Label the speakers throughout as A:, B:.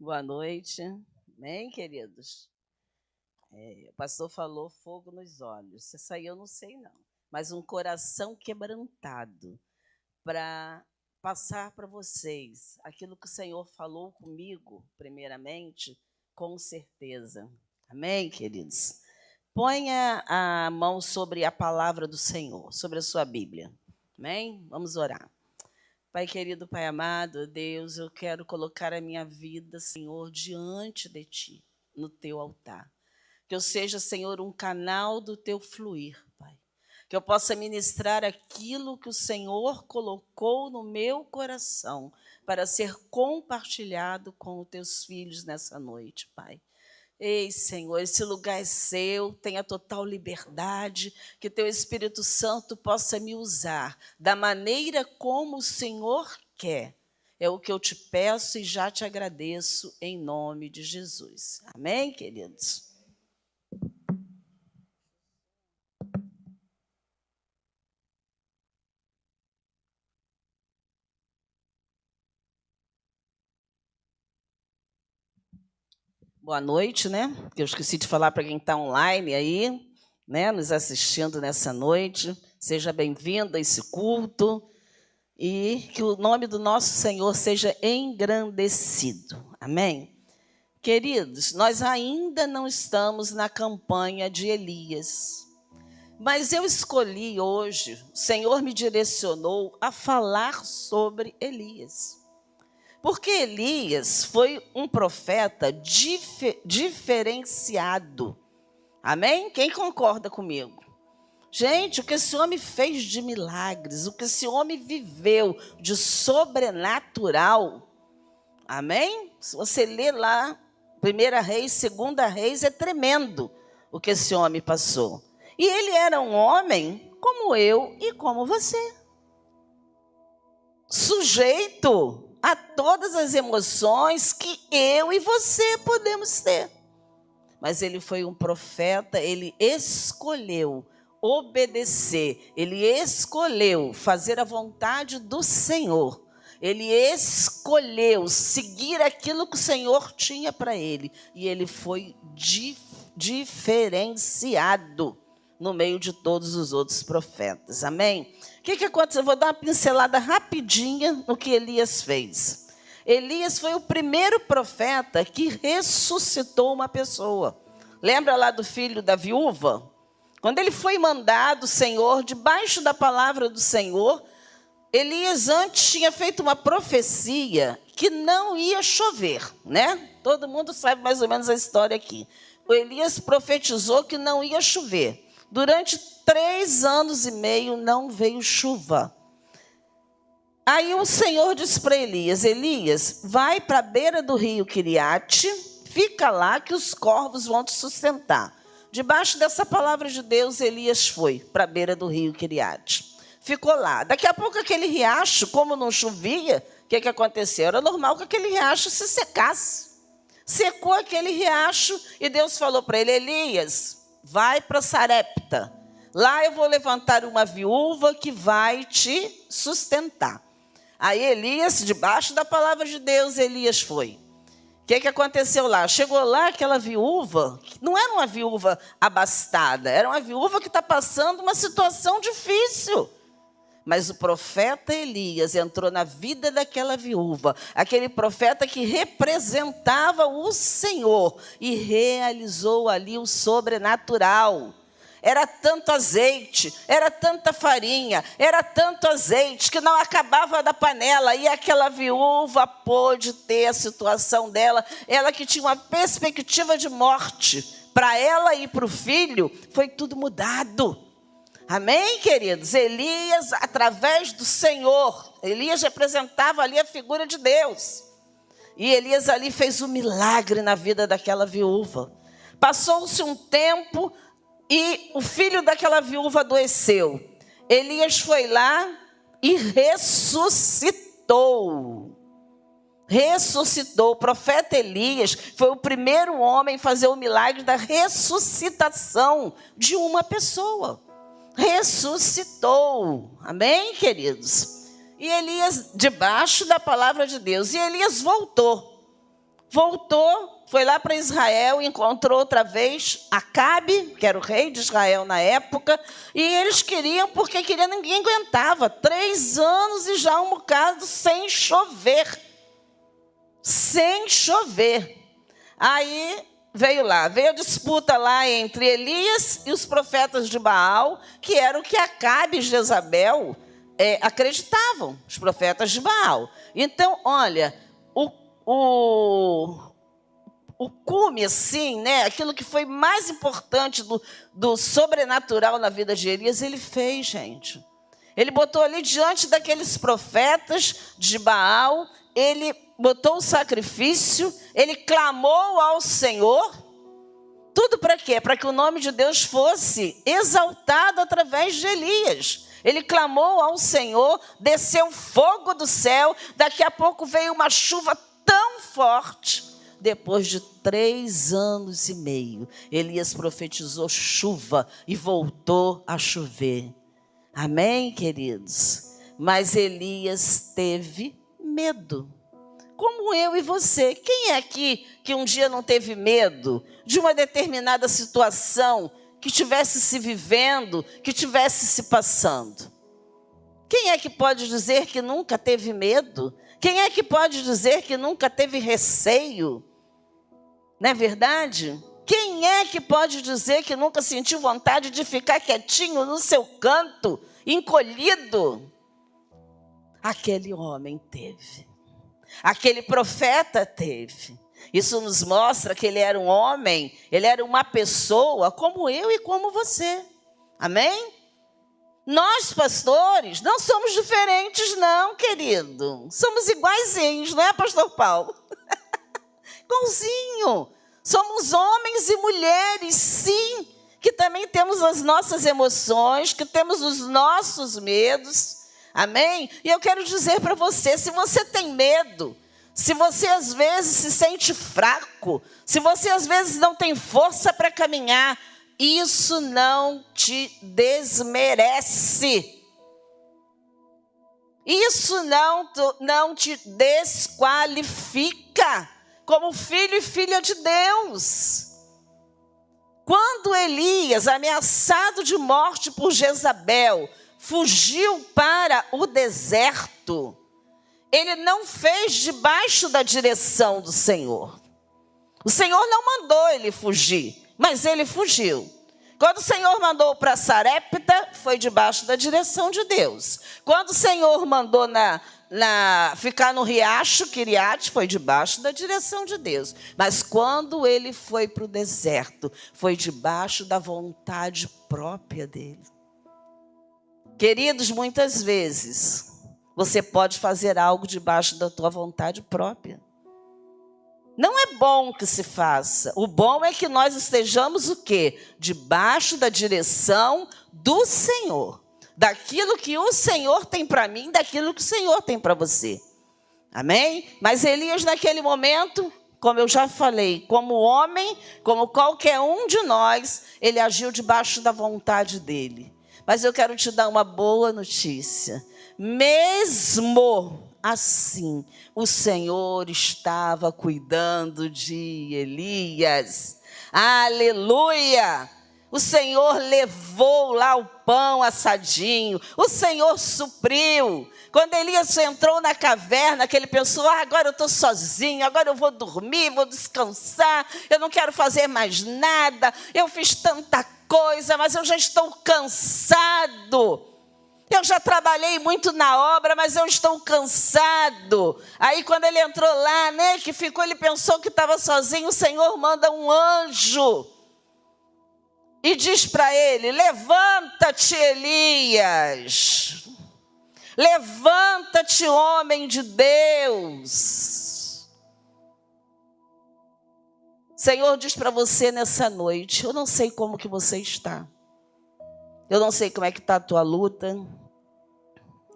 A: Boa noite. Bem, queridos? O pastor falou fogo nos olhos. Se saiu, eu não sei não. Mas um coração quebrantado para passar para vocês aquilo que o Senhor falou comigo, primeiramente, com certeza. Amém, queridos? Ponha a mão sobre a palavra do Senhor, sobre a sua Bíblia. Amém? Vamos orar. Pai querido, Pai amado, Deus, eu quero colocar a minha vida, Senhor, diante de Ti, no Teu altar. Que eu seja, Senhor, um canal do Teu fluir, Pai. Que eu possa ministrar aquilo que o Senhor colocou no meu coração para ser compartilhado com os Teus filhos nessa noite, Pai. Ei, Senhor, esse lugar é seu, tenha total liberdade, que teu Espírito Santo possa me usar da maneira como o Senhor quer. É o que eu te peço e já te agradeço em nome de Jesus. Amém, queridos? Boa noite, né? Eu esqueci de falar para quem está online aí, né, nos assistindo nessa noite. Seja bem-vindo a esse culto e que o nome do nosso Senhor seja engrandecido. Amém? Queridos, nós ainda não estamos na campanha de Elias, mas eu escolhi hoje, o Senhor me direcionou a falar sobre Elias. Porque Elias foi um profeta diferenciado. Amém? Quem concorda comigo? Gente, o que esse homem fez de milagres, o que esse homem viveu de sobrenatural. Amém? Se você ler lá, 1 Reis, 2 Reis, é tremendo o que esse homem passou. E ele era um homem como eu e como você. Sujeito a todas as emoções que eu e você podemos ter. Mas ele foi um profeta, ele escolheu obedecer, ele escolheu fazer a vontade do Senhor. Ele escolheu seguir aquilo que o Senhor tinha para ele. E ele foi diferenciado no meio de todos os outros profetas. Amém? O que aconteceu? Eu vou dar uma pincelada rapidinha no que Elias fez. Elias foi o primeiro profeta que ressuscitou uma pessoa. Lembra lá do filho da viúva? Quando ele foi mandado, o Senhor, debaixo da palavra do Senhor, Elias antes tinha feito uma profecia que não ia chover, né? Todo mundo sabe mais ou menos a história aqui. O Elias profetizou que não ia chover. Durante 3 anos e meio não veio chuva. Aí o Senhor disse para Elias: Elias, vai para a beira do rio Quiriate, fica lá que os corvos vão te sustentar. Debaixo dessa palavra de Deus, Elias foi para a beira do rio Quiriate. Ficou lá. Daqui a pouco aquele riacho, como não chovia, o que aconteceu? Era normal que aquele riacho se secasse. Secou aquele riacho e Deus falou para ele: Elias, vai para Sarepta. Lá eu vou levantar uma viúva que vai te sustentar. Aí Elias, debaixo da palavra de Deus, Elias foi. O que aconteceu lá? Chegou lá aquela viúva, não era uma viúva abastada, era uma viúva que está passando uma situação difícil. Mas o profeta Elias entrou na vida daquela viúva, aquele profeta que representava o Senhor e realizou ali o sobrenatural. Era tanto azeite, era tanta farinha, era tanto azeite que não acabava da panela. E aquela viúva pôde ter a situação dela, ela que tinha uma perspectiva de morte, para ela e para o filho, foi tudo mudado. Amém, queridos? Elias, através do Senhor, Elias representava ali a figura de Deus. E Elias ali fez um milagre na vida daquela viúva. Passou-se um tempo e o filho daquela viúva adoeceu. Elias foi lá e ressuscitou. Ressuscitou. O profeta Elias foi o primeiro homem a fazer o milagre da ressuscitação de uma pessoa. Ressuscitou. Amém, queridos? E Elias, debaixo da palavra de Deus, e Elias voltou. voltou, foi lá para Israel, encontrou outra vez Acabe, que era o rei de Israel na época, e eles queriam, porque queriam, ninguém aguentava. 3 anos e já um bocado sem chover. Sem chover. Aí veio a disputa lá entre Elias e os profetas de Baal, que era o que Acabe e Jezabel acreditavam, os profetas de Baal. Então, olha, o cume, assim, né, aquilo que foi mais importante do sobrenatural na vida de Elias, ele fez, gente. Ele botou ali diante daqueles profetas de Baal, ele botou o sacrifício, ele clamou ao Senhor. Tudo para quê? Para que o nome de Deus fosse exaltado através de Elias. Ele clamou ao Senhor, desceu fogo do céu, daqui a pouco veio uma chuva tão forte. Depois de 3 anos e meio, Elias profetizou chuva e voltou a chover. Amém, queridos? Mas Elias teve medo. Como eu e você. Quem é aqui que um dia não teve medo de uma determinada situação que estivesse se vivendo, que estivesse se passando? Quem é que pode dizer que nunca teve medo? Quem é que pode dizer que nunca teve receio? Não é verdade? Quem é que pode dizer que nunca sentiu vontade de ficar quietinho no seu canto, encolhido? Aquele homem teve. Aquele profeta teve. Isso nos mostra que ele era um homem, ele era uma pessoa como eu e como você. Amém? Nós, pastores, não somos diferentes não, querido. Somos iguaizinhos, não é, pastor Paulo? Igualzinho. Somos homens e mulheres, sim, que também temos as nossas emoções, que temos os nossos medos. Amém? E eu quero dizer para você, se você tem medo, se você às vezes se sente fraco, se você às vezes não tem força para caminhar, isso não te desmerece. Isso não te desqualifica como filho e filha de Deus. Quando Elias, ameaçado de morte por Jezabel, fugiu para o deserto, ele não fez debaixo da direção do Senhor. O Senhor não mandou ele fugir, mas ele fugiu. Quando o Senhor mandou para Sarepta, foi debaixo da direção de Deus. Quando o Senhor mandou ficar no riacho Quiriate, foi debaixo da direção de Deus. Mas quando ele foi para o deserto, foi debaixo da vontade própria dele. Queridos, muitas vezes você pode fazer algo debaixo da tua vontade própria. Não é bom que se faça. O bom é que nós estejamos o quê? Debaixo da direção do Senhor. Daquilo que o Senhor tem para mim, daquilo que o Senhor tem para você. Amém? Mas Elias, naquele momento, como eu já falei, como homem, como qualquer um de nós, ele agiu debaixo da vontade dele. Mas eu quero te dar uma boa notícia. Mesmo assim, o Senhor estava cuidando de Elias. Aleluia! O Senhor levou lá o pão assadinho. O Senhor supriu. Quando Elias entrou na caverna, que ele pensou, agora eu estou sozinho, agora eu vou dormir, vou descansar, eu não quero fazer mais nada, eu fiz tanta coisa, mas eu já estou cansado. Eu já trabalhei muito na obra, mas eu estou cansado. Aí quando ele entrou lá, né, que ficou, ele pensou que estava sozinho, o Senhor manda um anjo e diz para ele, levanta-te, Elias. Levanta-te, homem de Deus. O Senhor diz para você nessa noite, eu não sei como que você está. Eu não sei como é que está a tua luta.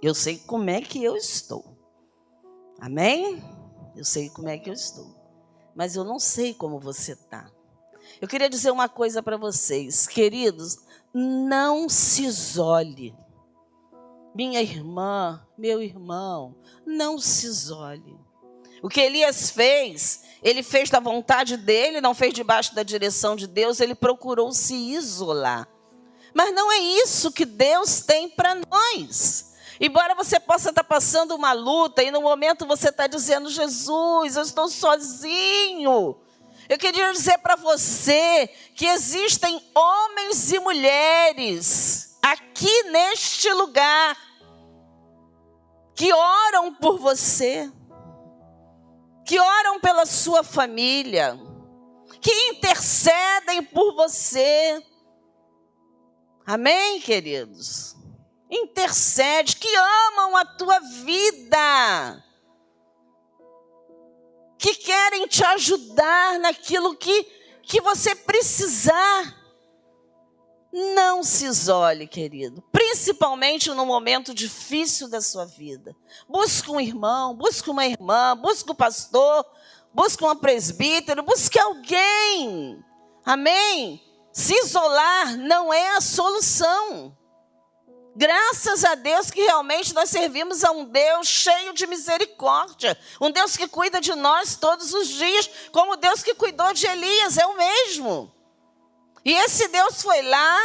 A: Eu sei como é que eu estou. Amém? Eu sei como é que eu estou. Mas eu não sei como você está. Eu queria dizer uma coisa para vocês. Queridos, não se isole. Minha irmã, meu irmão, não se isole. O que Elias fez, ele fez da vontade dele, não fez debaixo da direção de Deus, ele procurou se isolar. Mas não é isso que Deus tem para nós. Embora você possa estar passando uma luta e no momento você está dizendo, Jesus, eu estou sozinho. Eu queria dizer para você que existem homens e mulheres aqui neste lugar que oram por você, que oram pela sua família, que intercedem por você. Amém, queridos? Intercede, que amam a tua vida, que querem te ajudar naquilo que você precisar. Não se isole, querido, principalmente no momento difícil da sua vida. Busque um irmão, busque uma irmã, busque um pastor, busque um presbítero, busque alguém. Amém? Se isolar não é a solução. Graças a Deus que realmente nós servimos a um Deus cheio de misericórdia. Um Deus que cuida de nós todos os dias, como o Deus que cuidou de Elias, é o mesmo. E esse Deus foi lá,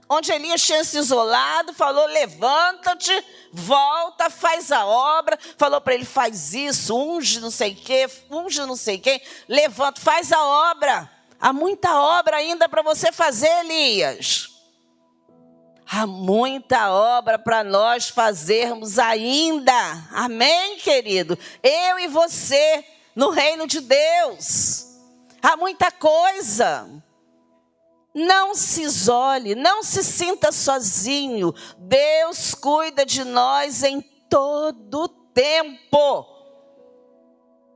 A: onde Elias tinha se isolado, falou, levanta-te, volta, faz a obra. Falou para ele, faz isso, unge não sei o quê, unge não sei quem. Levanta, faz a obra. Há muita obra ainda para você fazer, Elias. Há muita obra para nós fazermos ainda. Amém, querido? Eu e você, no reino de Deus. Há muita coisa. Não se isole, não se sinta sozinho. Deus cuida de nós em todo tempo.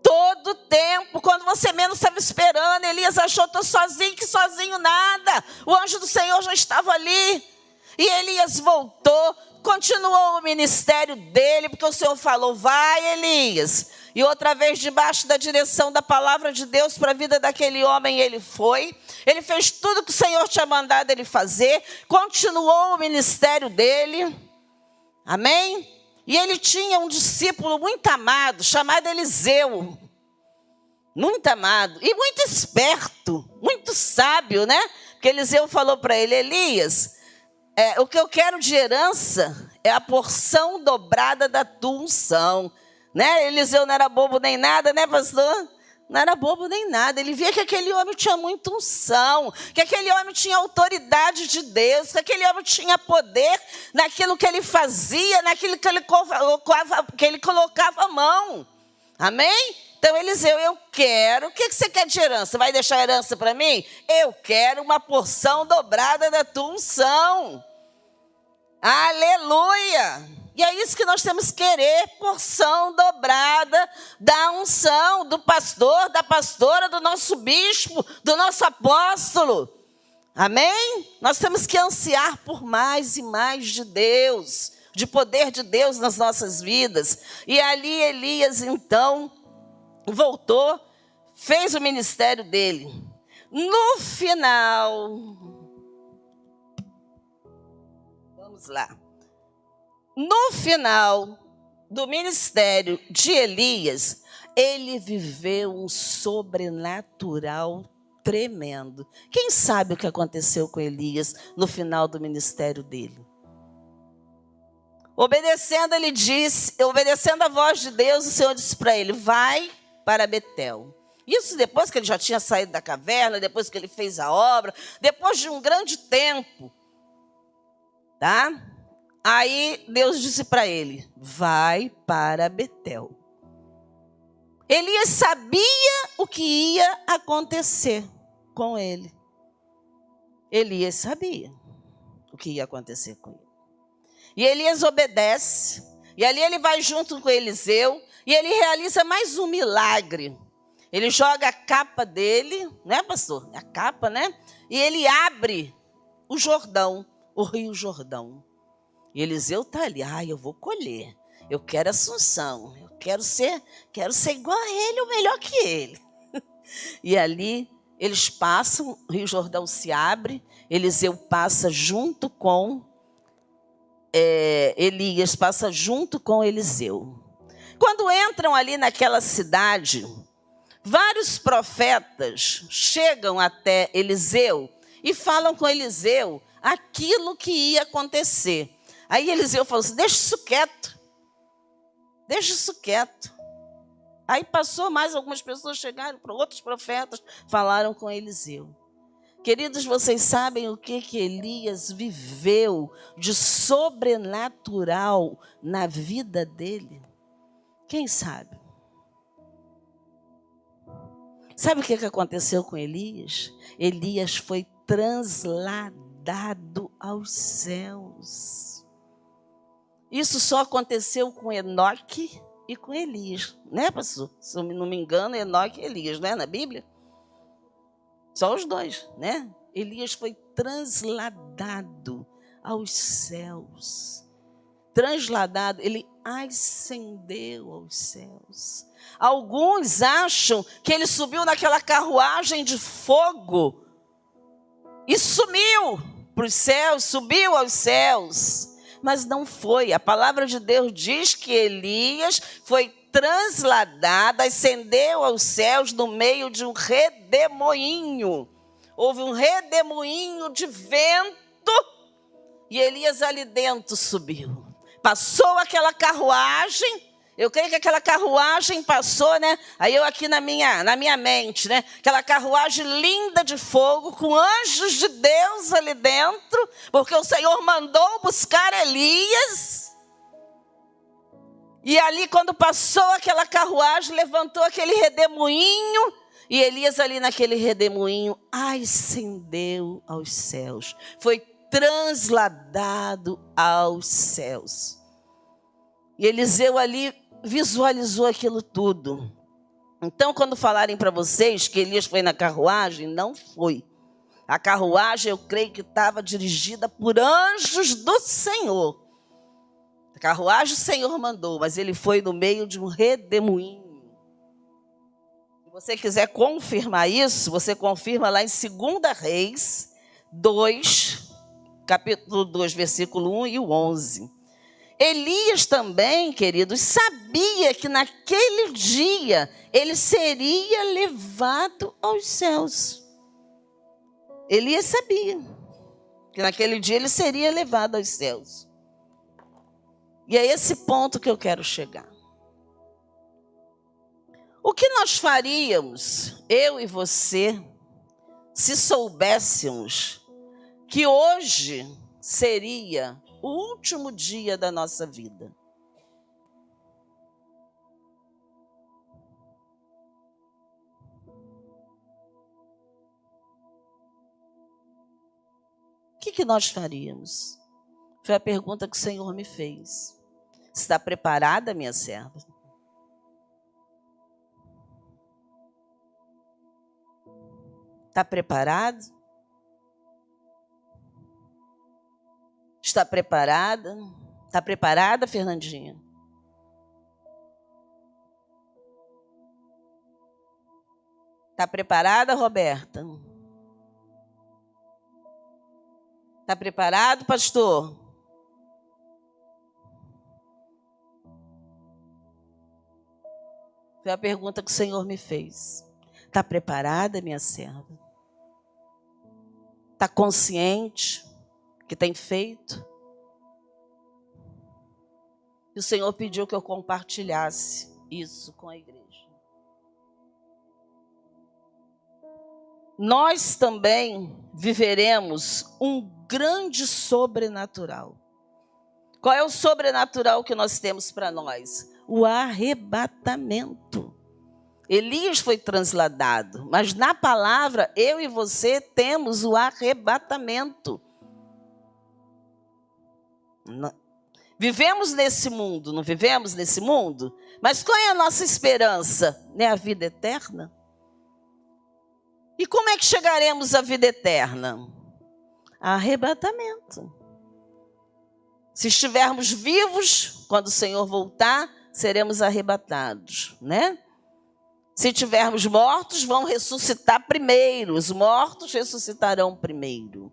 A: Todo tempo, quando você menos estava esperando, Elias achou, estou sozinho, que sozinho nada. O anjo do Senhor já estava ali. E Elias voltou, continuou o ministério dele, porque o Senhor falou, vai Elias. E outra vez, debaixo da direção da palavra de Deus para a vida daquele homem, ele foi. Ele fez tudo que o Senhor tinha mandado ele fazer, continuou o ministério dele. Amém? E ele tinha um discípulo muito amado, chamado Eliseu. Muito amado e muito esperto, muito sábio, né? Porque Eliseu falou para ele, Elias, o que eu quero de herança é a porção dobrada da tua unção. Né? Eliseu não era bobo nem nada, né, pastor? Não era bobo nem nada. Ele via que aquele homem tinha muita unção, que aquele homem tinha autoridade de Deus, que aquele homem tinha poder naquilo que ele fazia, naquilo que ele colocava a mão. Amém? Então, Eliseu, eu quero. O que você quer de herança? Vai deixar a herança para mim? Eu quero uma porção dobrada da tua unção. Aleluia! E é isso que nós temos que querer, porção dobrada da unção do pastor, da pastora, do nosso bispo, do nosso apóstolo. Amém? Nós temos que ansiar por mais e mais de Deus, de poder de Deus nas nossas vidas. E ali Elias, então, voltou, fez o ministério dele. No final, vamos lá. No final do ministério de Elias, ele viveu um sobrenatural tremendo. Quem sabe o que aconteceu com Elias no final do ministério dele? Obedecendo, ele disse, obedecendo a voz de Deus, o Senhor disse para ele, vai para Betel. Isso depois que ele já tinha saído da caverna, depois que ele fez a obra, depois de um grande tempo, tá? Aí Deus disse para ele, vai para Betel. Elias sabia o que ia acontecer com ele. Elias sabia o que ia acontecer com ele. E Elias obedece, e ali ele vai junto com Eliseu, e ele realiza mais um milagre. Ele joga a capa dele, né, pastor? A capa, né? E ele abre o Jordão, o Rio Jordão. E Eliseu está ali, eu vou colher, eu quero Assunção, eu quero ser igual a ele ou melhor que ele. E ali eles passam, o Rio Jordão se abre, Eliseu passa junto com Elias, passa junto com Eliseu. Quando entram ali naquela cidade, vários profetas chegam até Eliseu e falam com Eliseu aquilo que ia acontecer. Aí Eliseu falou assim: deixa isso quieto. Deixa isso quieto. Aí passou mais algumas pessoas, chegaram para outros profetas, falaram com Eliseu. Queridos, vocês sabem o que Elias viveu de sobrenatural na vida dele? Quem sabe? Sabe o que aconteceu com Elias? Elias foi transladado aos céus. Isso só aconteceu com Enoque e com Elias, né, pastor? Se eu não me engano, Enoque e Elias, não é na Bíblia? Só os dois, né? Elias foi transladado aos céus. Transladado, ele ascendeu aos céus. Alguns acham que ele subiu naquela carruagem de fogo e sumiu para os céus, subiu aos céus. Mas não foi. A palavra de Deus diz que Elias foi transladado, ascendeu aos céus no meio de um redemoinho. Houve um redemoinho de vento e Elias ali dentro subiu. Passou aquela carruagem, eu creio que aquela carruagem passou, né? Aí eu aqui na minha mente, né? Aquela carruagem linda de fogo, com anjos de Deus ali dentro, porque o Senhor mandou buscar Elias. E ali, quando passou aquela carruagem, levantou aquele redemoinho, e Elias ali naquele redemoinho ascendeu aos céus. Foi transladado aos céus. E Eliseu ali visualizou aquilo tudo. Então, quando falarem para vocês que Elias foi na carruagem, não foi. A carruagem, eu creio que estava dirigida por anjos do Senhor. A carruagem o Senhor mandou, mas ele foi no meio de um redemoinho. Se você quiser confirmar isso, você confirma lá em 2 Reis 2, capítulo 2, versículo 1 e o 11. Elias também, queridos, sabia que naquele dia ele seria levado aos céus. Elias sabia que naquele dia ele seria levado aos céus. E é esse ponto que eu quero chegar. O que nós faríamos, eu e você, se soubéssemos que hoje seria o último dia da nossa vida? O que nós faríamos? Foi a pergunta que o Senhor me fez. Está preparada, minha serva? Está preparado? Está preparada? Está preparada, Fernandinha? Está preparada, Roberta? Está preparado, pastor? Foi a pergunta que o Senhor me fez. Está preparada, minha serva? Está consciente que tem feito? E o Senhor pediu que eu compartilhasse isso com a igreja. Nós também viveremos um grande sobrenatural. Qual é o sobrenatural que nós temos para nós? O arrebatamento. Elias foi transladado, mas na palavra, eu e você temos o arrebatamento. Vivemos nesse mundo, não vivemos nesse mundo? Mas qual é a nossa esperança? Não é a vida eterna? E como é que chegaremos à vida eterna? Arrebatamento. Se estivermos vivos, quando o Senhor voltar, seremos arrebatados, né? Se estivermos mortos, vão ressuscitar primeiro. Os mortos ressuscitarão primeiro.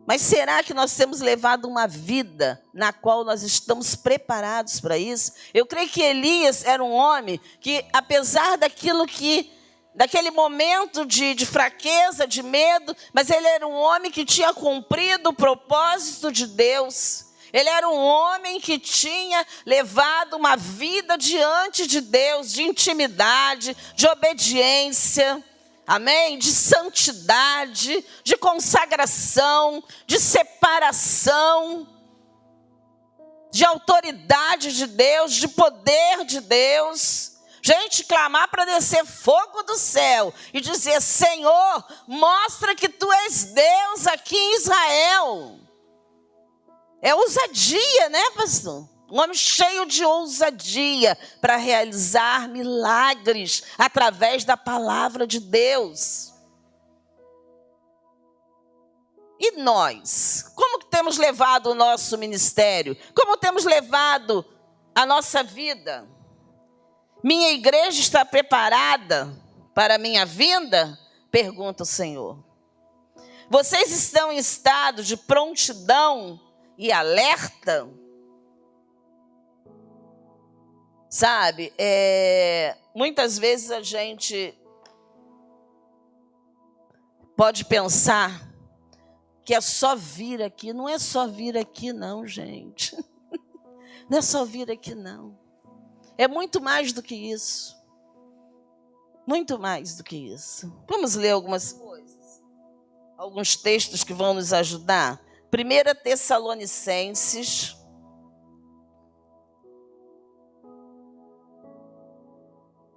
A: Mas será que nós temos levado uma vida na qual nós estamos preparados para isso? Eu creio que Elias era um homem que, apesar daquele momento de fraqueza, de medo, mas ele era um homem que tinha cumprido o propósito de Deus. Ele era um homem que tinha levado uma vida diante de Deus, de intimidade, de obediência, amém? De santidade, de consagração, de separação, de autoridade de Deus, de poder de Deus. Gente, clamar para descer fogo do céu e dizer: Senhor, mostra que Tu és Deus aqui em Israel. É ousadia, né, pastor? Um homem cheio de ousadia para realizar milagres através da palavra de Deus. E nós? Como que temos levado o nosso ministério? Como temos levado a nossa vida? Minha igreja está preparada para a minha vinda? Pergunta o Senhor. Vocês estão em estado de prontidão e alerta? Sabe, muitas vezes a gente pode pensar que é só vir aqui. Não é só vir aqui não, gente. Não é só vir aqui não. É muito mais do que isso. Muito mais do que isso. Vamos ler algumas coisas. Alguns textos que vão nos ajudar. 1 Tessalonicenses.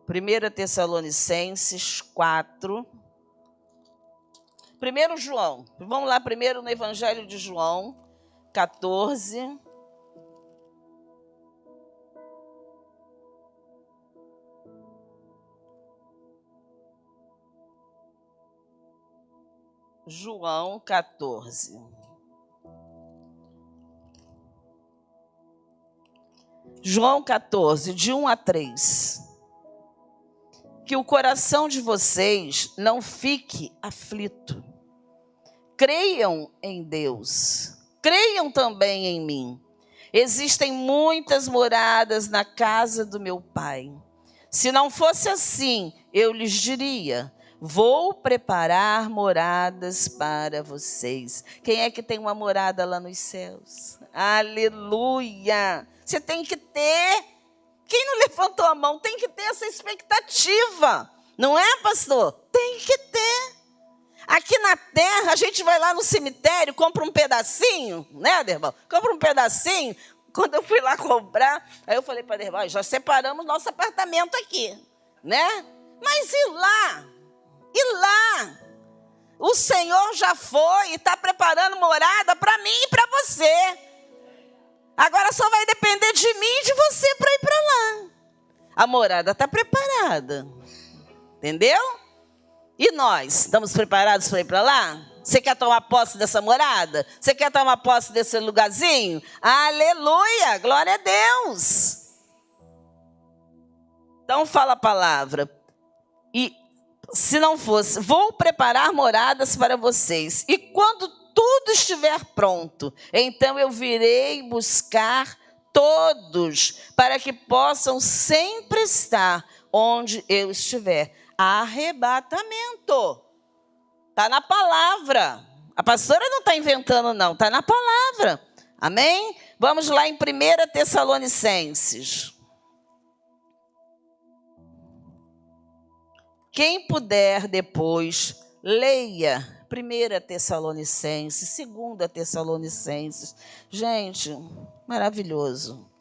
A: Primeira Tessalonicenses 4. Primeiro João. Vamos lá primeiro no Evangelho de João 14. João 14. João 14, de 1 a 3. Que o coração de vocês não fique aflito. Creiam em Deus. Creiam também em mim. Existem muitas moradas na casa do meu Pai. Se não fosse assim, eu lhes diria: vou preparar moradas para vocês. Quem é que tem uma morada lá nos céus? Aleluia! Você tem que ter. Quem não levantou a mão tem que ter essa expectativa. Não é, pastor? Tem que ter. Aqui na terra, a gente vai lá no cemitério, compra um pedacinho, né, Aderbal? Compra um pedacinho. Quando eu fui lá comprar, aí eu falei para Aderbal: já separamos nosso apartamento aqui, né? Mas e lá? E lá? O Senhor já foi e está preparando morada para mim e para você. Agora só vai depender de mim e de você para ir para lá. A morada está preparada. Entendeu? E nós, estamos preparados para ir para lá? Você quer tomar posse dessa morada? Você quer tomar posse desse lugarzinho? Aleluia! Glória a Deus! Então fala a palavra. E se não fosse, vou preparar moradas para vocês. E quando tudo estiver pronto, então eu virei buscar todos, para que possam sempre estar onde eu estiver. Arrebatamento. Está na palavra. A pastora não está inventando, não. Está na palavra. Amém? Vamos lá em 1 Tessalonicenses. Quem puder depois, leia 1 Tessalonicenses, 2 Tessalonicenses. Gente, maravilhoso.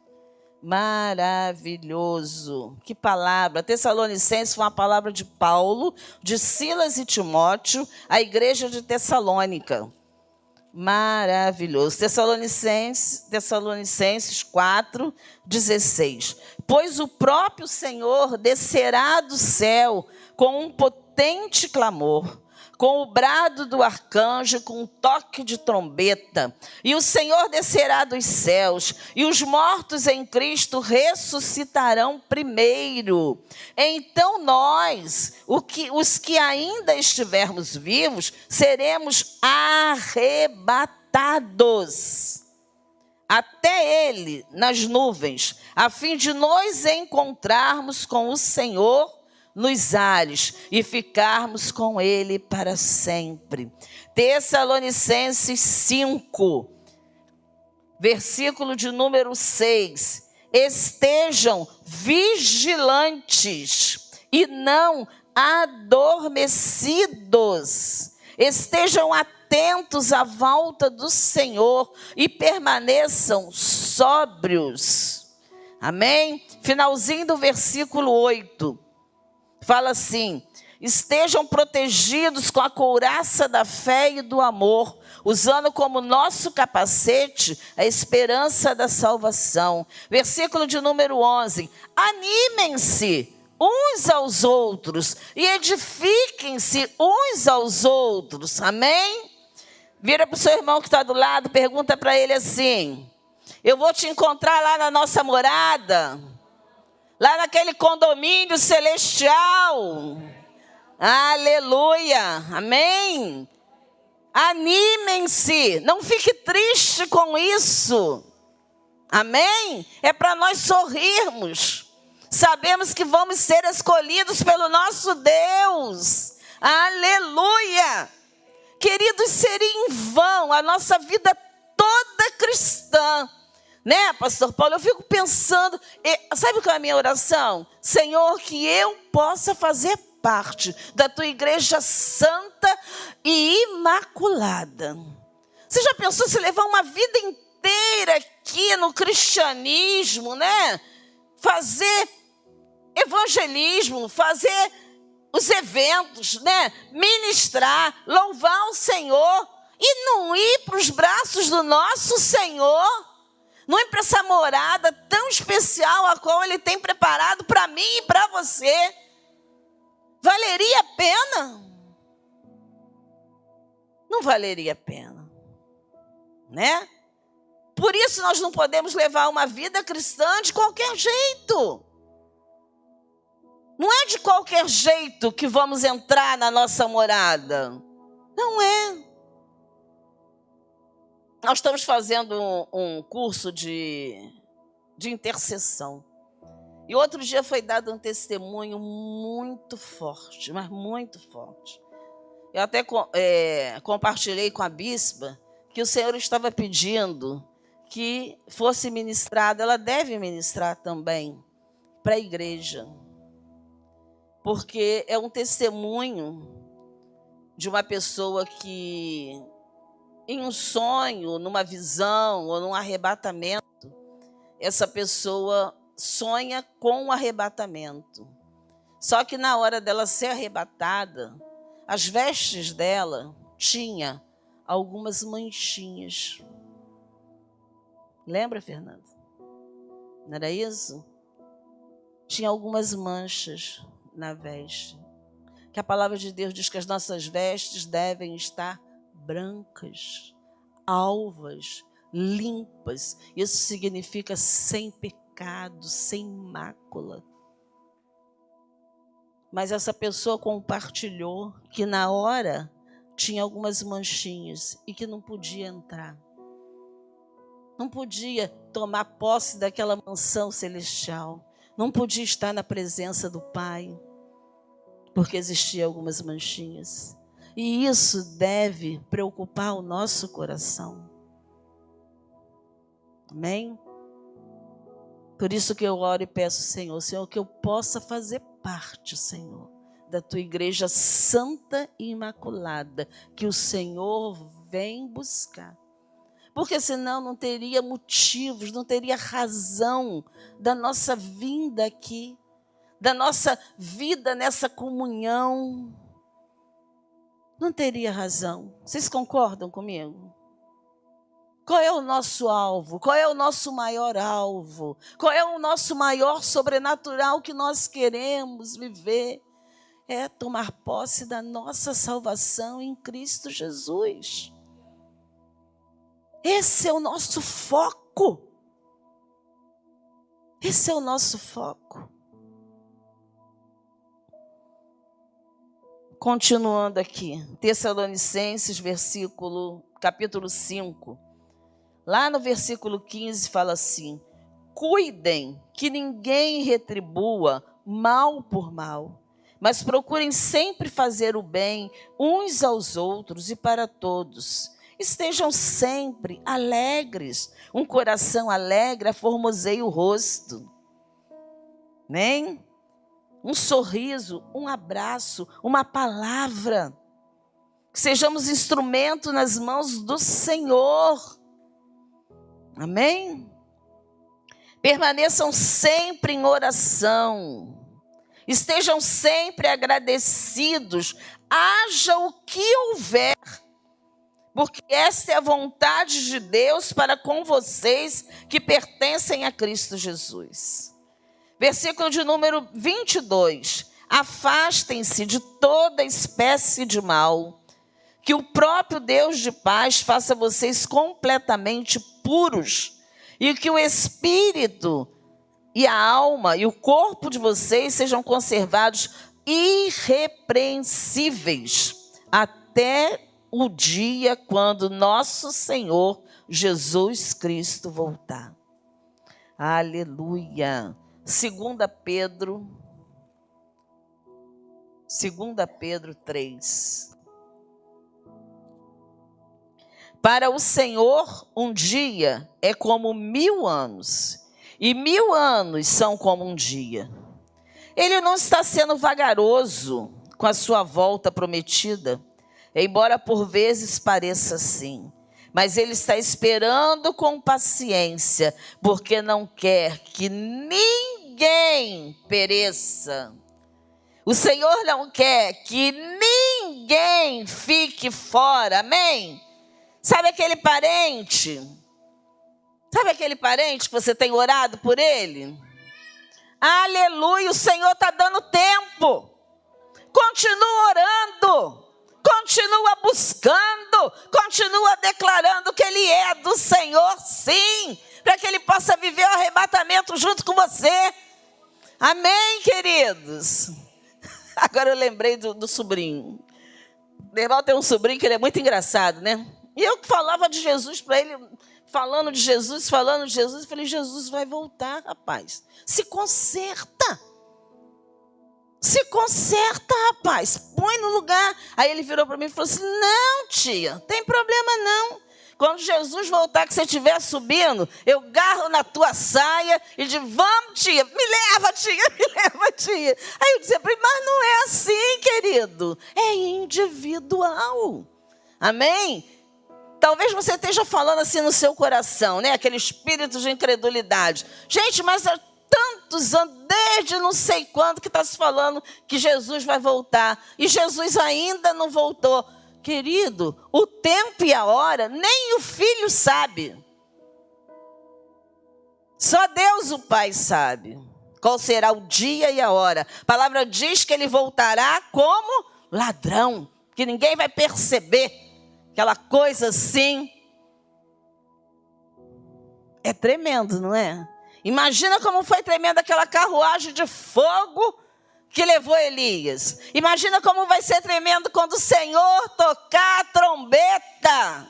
A: Maravilhoso. Que palavra. Tessalonicenses foi uma palavra de Paulo, de Silas e Timóteo, à igreja de Tessalônica. Maravilhoso. Tessalonicenses 4, 16. Pois o próprio Senhor descerá do céu com um potente clamor, com o brado do arcanjo, com o toque de trombeta. E o Senhor descerá dos céus, e os mortos em Cristo ressuscitarão primeiro. Então nós, os que ainda estivermos vivos, seremos arrebatados até ele nas nuvens, a fim de nos encontrarmos com o Senhor nos ares e ficarmos com ele para sempre. Tessalonicenses 5, versículo de número 6. Estejam vigilantes e não adormecidos. Estejam atentos à volta do Senhor e permaneçam sóbrios. Amém? Finalzinho do versículo 8. Fala assim: estejam protegidos com a couraça da fé e do amor, usando como nosso capacete a esperança da salvação. Versículo de número 11. Animem-se uns aos outros e edifiquem-se uns aos outros. Amém? Vira para o seu irmão que está do lado, pergunta para ele assim: eu vou te encontrar lá na nossa morada, lá naquele condomínio celestial. Aleluia, amém? Animem-se, não fique triste com isso, amém? É para nós sorrirmos. Sabemos que vamos ser escolhidos pelo nosso Deus. Aleluia! Queridos, seria em vão a nossa vida toda cristã, né, pastor Paulo? Eu fico pensando, sabe qual é a minha oração? Senhor, que eu possa fazer parte da tua igreja santa e imaculada. Você já pensou se levar uma vida inteira aqui no cristianismo, né? Fazer evangelismo, fazer os eventos, né? Ministrar, louvar o Senhor e não ir para os braços do nosso Senhor, não ir para essa morada tão especial a qual Ele tem preparado para mim e para você. Valeria a pena? Não valeria a pena, né? Por isso nós não podemos levar uma vida cristã de qualquer jeito. Não é de qualquer jeito que vamos entrar na nossa morada. Não é. Nós estamos fazendo um curso de intercessão. E outro dia foi dado um testemunho muito forte, mas muito forte. Eu até compartilhei com a bispa que o Senhor estava pedindo que fosse ministrado, ela deve ministrar também para a igreja. Porque é um testemunho de uma pessoa que, em um sonho, numa visão ou num arrebatamento, essa pessoa sonha com o arrebatamento. Só que na hora dela ser arrebatada, as vestes dela tinha algumas manchinhas. Lembra, Fernanda? Não era isso? Tinha algumas manchas na veste. Que a palavra de Deus diz que as nossas vestes devem estar brancas, alvas, limpas. Isso significa sem pecado, sem mácula. Mas essa pessoa compartilhou que na hora tinha algumas manchinhas e que não podia entrar. Não podia tomar posse daquela mansão celestial. Não podia estar na presença do Pai, porque existiam algumas manchinhas. E isso deve preocupar o nosso coração. Amém? Por isso que eu oro e peço, Senhor, que eu possa fazer parte, Senhor, da tua igreja santa e imaculada, que o Senhor vem buscar. Porque senão não teria motivos, não teria razão da nossa vinda aqui, da nossa vida nessa comunhão. Não teria razão. Vocês concordam comigo? Qual é o nosso alvo? Qual é o nosso maior alvo? Qual é o nosso maior sobrenatural que nós queremos viver? é tomar posse da nossa salvação em Cristo Jesus. Esse é o nosso foco. Esse é o nosso foco. Continuando aqui, Tessalonicenses, capítulo 5. Lá no versículo 15 fala assim: cuidem que ninguém retribua mal por mal, mas procurem sempre fazer o bem uns aos outros e para todos. Estejam sempre alegres. Um coração alegre aformoseia o rosto. Amém? Um sorriso, um abraço, uma palavra. Que sejamos instrumento nas mãos do Senhor. Amém? Permaneçam sempre em oração. Estejam sempre agradecidos. Haja o que houver. Porque esta é a vontade de Deus para com vocês que pertencem a Cristo Jesus. Versículo de número 22. Afastem-se de toda espécie de mal, que o próprio Deus de paz faça vocês completamente puros, e que o espírito e a alma e o corpo de vocês sejam conservados irrepreensíveis até o dia quando nosso Senhor Jesus Cristo voltar. Aleluia. 2 Pedro 3. Para o Senhor, um dia é como 1000 anos, e 1000 anos são como um dia. Ele não está sendo vagaroso com a sua volta prometida, embora por vezes pareça assim. Mas ele está esperando com paciência, porque não quer que ninguém pereça. O Senhor não quer que ninguém fique fora, amém? Sabe aquele parente? Sabe aquele parente que você tem orado por ele? Aleluia, o Senhor está dando tempo. Continua orando. Continua buscando, continua declarando que Ele é do Senhor, sim, para que Ele possa viver o arrebatamento junto com você. Amém, queridos? Agora eu lembrei do sobrinho. Derval tem um sobrinho que ele é muito engraçado, né? E eu falava de Jesus para ele, falando de Jesus, eu falei, Jesus vai voltar, rapaz. Se conserta. Se conserta, rapaz, põe no lugar. Aí ele virou para mim e falou assim, não, tia, tem problema não. Quando Jesus voltar, que você estiver subindo, eu garro na tua saia e digo, vamos, tia, me leva, tia. Aí eu dizia para ele, mas não é assim, querido, é individual. Amém? Talvez você esteja falando assim no seu coração, né? Aquele espírito de incredulidade. Gente, mas há tantos anos, desde não sei quando, que está se falando que Jesus vai voltar. E Jesus ainda não voltou. Querido, o tempo e a hora, nem o filho sabe. Só Deus, o Pai, sabe qual será o dia e a hora. A palavra diz que ele voltará como ladrão, que ninguém vai perceber. Aquela coisa assim. É tremendo, não é? Imagina como foi tremenda aquela carruagem de fogo que levou Elias. Imagina como vai ser tremendo quando o Senhor tocar a trombeta.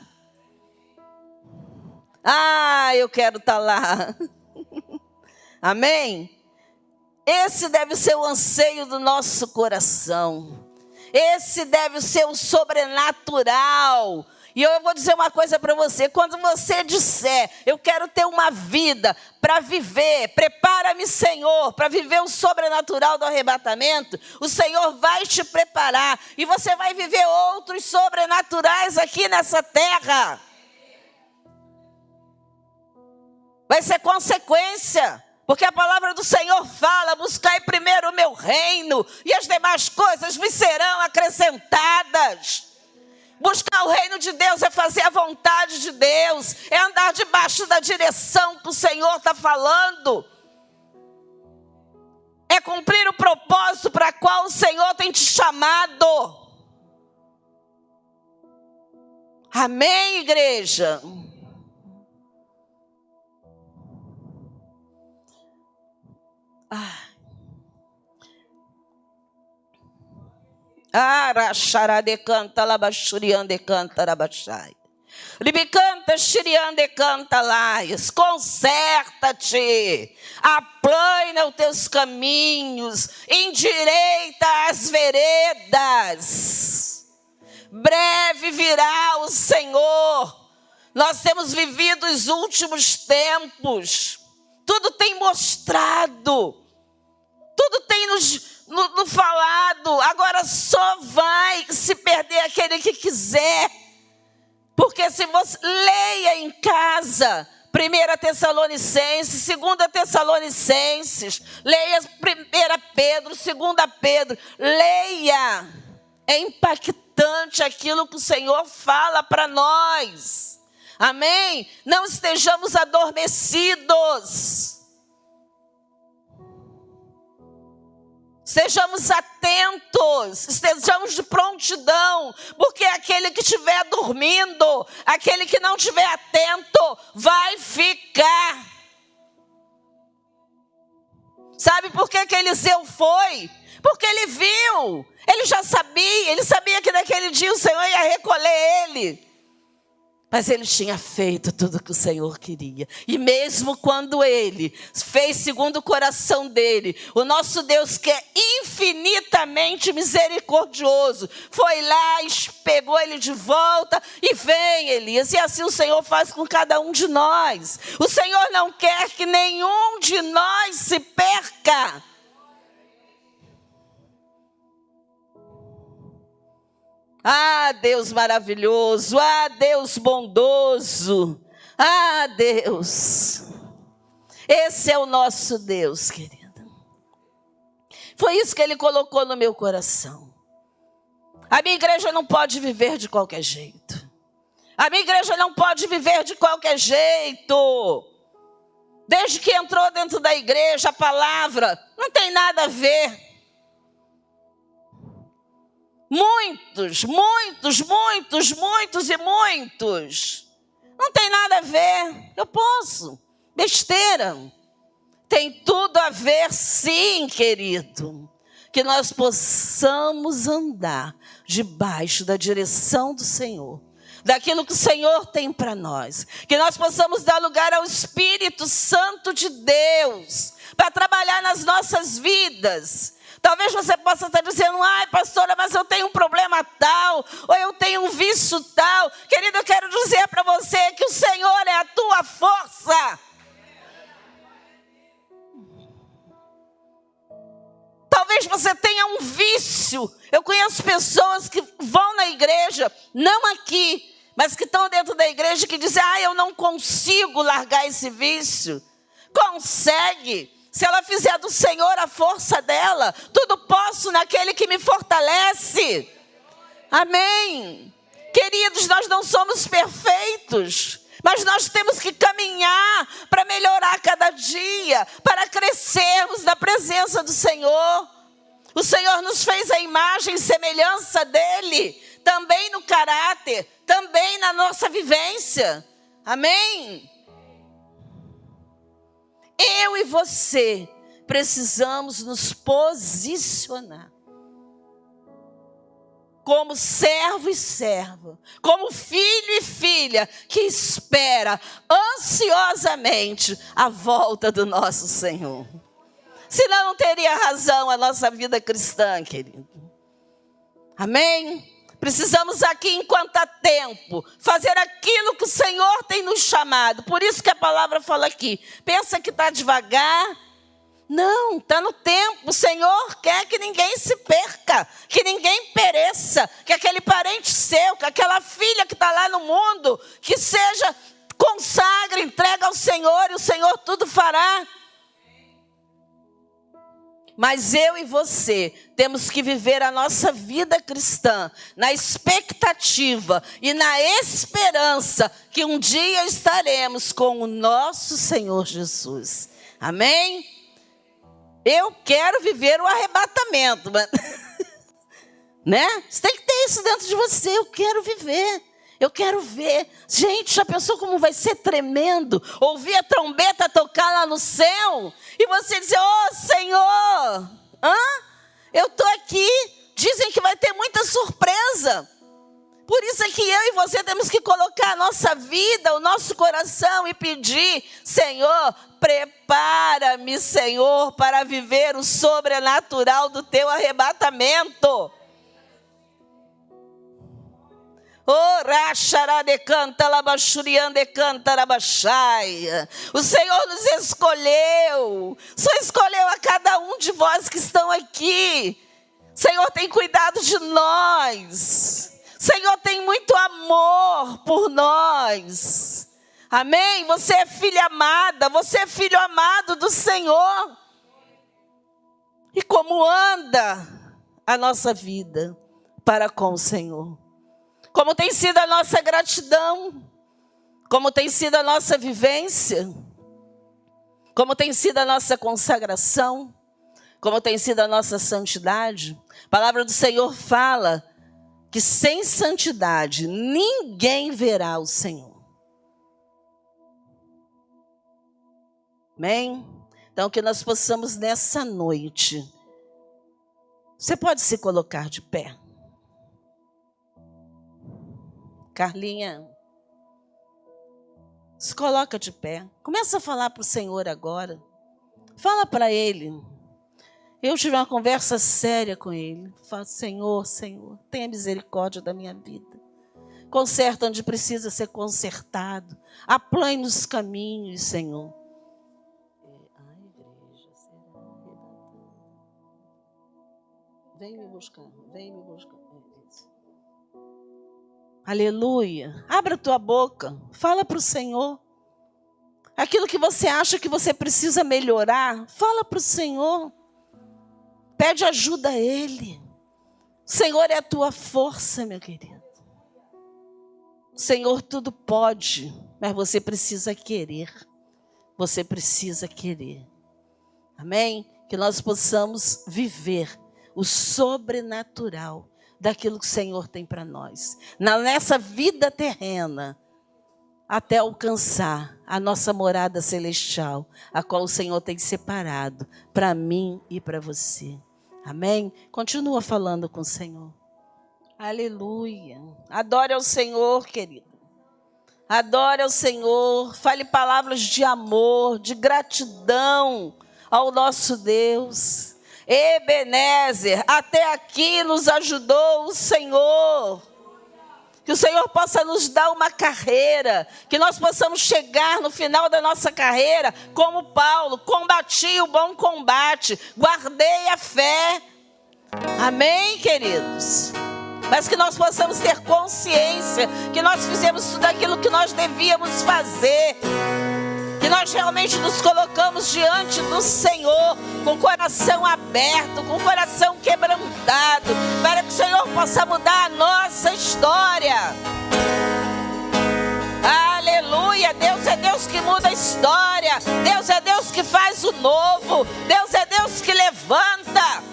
A: Ah, eu quero estar lá. Amém? Esse deve ser o anseio do nosso coração. Esse deve ser o sobrenatural. E eu vou dizer uma coisa para você. Quando você disser, eu quero ter uma vida para viver, prepara-me, Senhor, para viver o sobrenatural do arrebatamento, o Senhor vai te preparar. E você vai viver outros sobrenaturais aqui nessa terra. Vai ser consequência. Porque a palavra do Senhor fala, buscai primeiro o meu reino, e as demais coisas vos serão acrescentadas. Buscar o reino de Deus é fazer a vontade de Deus, é andar debaixo da direção que o Senhor está falando. É cumprir o propósito para qual qual o Senhor tem te chamado. Amém, igreja? Aracharade canta labachuriande canta rabachai. Libicanta xiriande canta laias. Conserta-te, aplana os teus caminhos, endireita as veredas. Breve virá o Senhor. Nós temos vivido os últimos tempos. Tudo tem mostrado, tudo tem nos falado. Agora só vai se perder aquele que quiser. Porque se você leia em casa 1 Tessalonicenses, 2 Tessalonicenses, leia 1 Pedro, 2 Pedro, leia. É impactante aquilo que o Senhor fala para nós. Amém? Não estejamos adormecidos. Sejamos atentos, estejamos de prontidão, porque aquele que estiver dormindo, aquele que não estiver atento, vai ficar. Sabe por que Eliseu foi? Porque ele viu, ele já sabia, ele sabia que naquele dia o Senhor ia recolher ele. Mas ele tinha feito tudo o que o Senhor queria. E mesmo quando ele fez segundo o coração dele, o nosso Deus, que é infinitamente misericordioso, foi lá, pegou ele de volta e vem, Elias. E assim o Senhor faz com cada um de nós. O Senhor não quer que nenhum de nós se perca. Ah, Deus maravilhoso, ah, Deus bondoso, ah, Deus. Esse é o nosso Deus, querido. Foi isso que Ele colocou no meu coração. A minha igreja não pode viver de qualquer jeito. A minha igreja não pode viver de qualquer jeito. Desde que entrou dentro da igreja, a palavra não tem nada a ver. Muitos. Não tem nada a ver. Eu posso. Besteira. Tem tudo a ver, sim, querido. Que nós possamos andar debaixo da direção do Senhor. Daquilo que o Senhor tem para nós. Que nós possamos dar lugar ao Espírito Santo de Deus. Para trabalhar nas nossas vidas. Talvez você possa estar dizendo, ai, pastora, mas eu tenho um problema tal, ou eu tenho um vício tal. Querido, eu quero dizer para você que o Senhor é a tua força. Talvez você tenha um vício. Eu conheço pessoas que vão na igreja, não aqui, mas que estão dentro da igreja que dizem, eu não consigo largar esse vício. Consegue. Se ela fizer do Senhor a força dela, tudo posso naquele que me fortalece. Amém. Queridos, nós não somos perfeitos, mas nós temos que caminhar para melhorar cada dia, para crescermos na presença do Senhor. O Senhor nos fez a imagem e semelhança dele, também no caráter, também na nossa vivência. Amém? Eu e você precisamos nos posicionar como servo e serva, como filho e filha que espera ansiosamente a volta do nosso Senhor. Senão não teria razão a nossa vida cristã, querido. Amém? Precisamos aqui, enquanto há tempo, fazer aquilo que o Senhor tem nos chamado. Por isso que a palavra fala aqui. Pensa que está devagar? Não, está no tempo. O Senhor quer que ninguém se perca, que ninguém pereça, que aquele parente seu, que aquela filha que está lá no mundo, que seja consagra, entrega ao Senhor e o Senhor tudo fará. Mas eu e você temos que viver a nossa vida cristã na expectativa e na esperança que um dia estaremos com o nosso Senhor Jesus. Amém? Eu quero viver o arrebatamento, mas né? Você tem que ter isso dentro de você. Eu quero viver. Eu quero ver. Gente, já pensou como vai ser tremendo ouvir a trombeta tocar lá no céu e você dizer: "Oh, Senhor, eu estou aqui." Dizem que vai ter muita surpresa. Por isso é que eu e você temos que colocar a nossa vida, o nosso coração e pedir: Senhor, prepara-me, Senhor, para viver o sobrenatural do teu arrebatamento. O Senhor nos escolheu. Só escolheu a cada um de vós que estão aqui. O Senhor tem cuidado de nós. O Senhor tem muito amor por nós. Amém? Você é filha amada. Você é filho amado do Senhor. E como anda a nossa vida para com o Senhor? Como tem sido a nossa gratidão? Como tem sido a nossa vivência? Como tem sido a nossa consagração? Como tem sido a nossa santidade? A palavra do Senhor fala que sem santidade ninguém verá o Senhor. Amém? Então que nós possamos nessa noite. Você pode se colocar de pé. Carlinha, se coloca de pé. Começa a falar para o Senhor agora. Fala para Ele. Eu tive uma conversa séria com Ele. Fala: Senhor, Senhor, tenha misericórdia da minha vida. Conserta onde precisa ser consertado. Aplane nos caminhos, Senhor. A igreja será arrebatada. Vem me buscar, vem me buscar. Aleluia. Abra a tua boca. Fala para o Senhor. Aquilo que você acha que você precisa melhorar, fala para o Senhor. Pede ajuda a Ele. O Senhor é a tua força, meu querido. O Senhor tudo pode, mas você precisa querer. Você precisa querer. Amém? Que nós possamos viver o sobrenatural daquilo que o Senhor tem para nós. Nessa vida terrena, até alcançar a nossa morada celestial, a qual o Senhor tem separado para mim e para você. Amém? Continua falando com o Senhor. Aleluia. Adore ao Senhor, querido. Adore ao Senhor. Fale palavras de amor, de gratidão ao nosso Deus. Ebenezer, até aqui nos ajudou o Senhor. Que o Senhor possa nos dar uma carreira, que nós possamos chegar no final da nossa carreira, como Paulo: combati o bom combate, guardei a fé. Amém, queridos? Mas que nós possamos ter consciência que nós fizemos tudo aquilo que nós devíamos fazer. Que nós realmente nos colocamos diante do Senhor com o coração aberto, com o coração quebrantado, para que o Senhor possa mudar a nossa história. Aleluia! Deus é Deus que muda a história. Deus é Deus que faz o novo. Deus é Deus que levanta.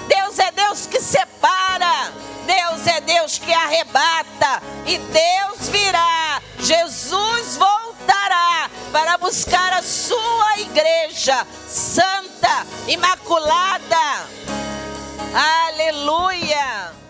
A: Deus é Deus que separa. Deus é Deus que arrebata. E Deus virá. Jesus voltará para buscar a sua igreja santa, imaculada. Aleluia!